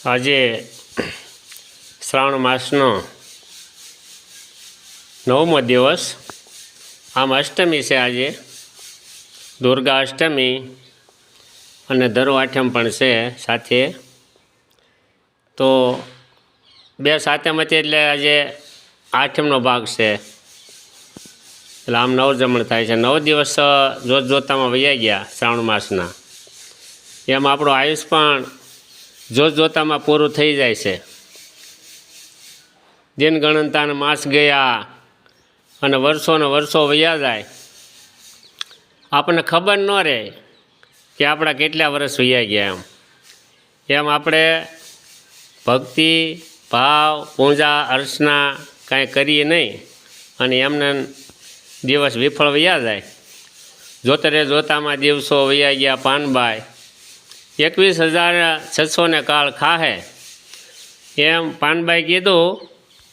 આજે શ્રાવણ માસનો 9મો દિવસ, આમ અષ્ટમી છે. આજે દુર્ગા અષ્ટમી અને ધરો આઠમ પણ છે સાથે. તો બે સાતમ હતી એટલે આજે આઠમનો ભાગ છે, એટલે આમ નવજમણ થાય છે. 9 દિવસ જોતજોતામાં વહી ગયા શ્રાવણ માસના. એમ આપણું આયુષ પણ જોતજોતામાં પૂરું થઈ જાય છે. દિન ગણનતાના માસ ગયા અને વર્ષોને વર્ષો વયા જાય, આપણને ખબર ન રહે કે આપણા કેટલા વર્ષ વયા ગયા. એમ આપણે ભક્તિ ભાવ પૂજા અર્ચના કાંઈ કરીએ નહીં અને એમને દિવસ વિફળ વયા જાય. જોતરે જોતામાં દિવસો વયા ગયા પાનબાઈ, 21,600 કાળ ખાહે. એમ પાનબાઈ કીધું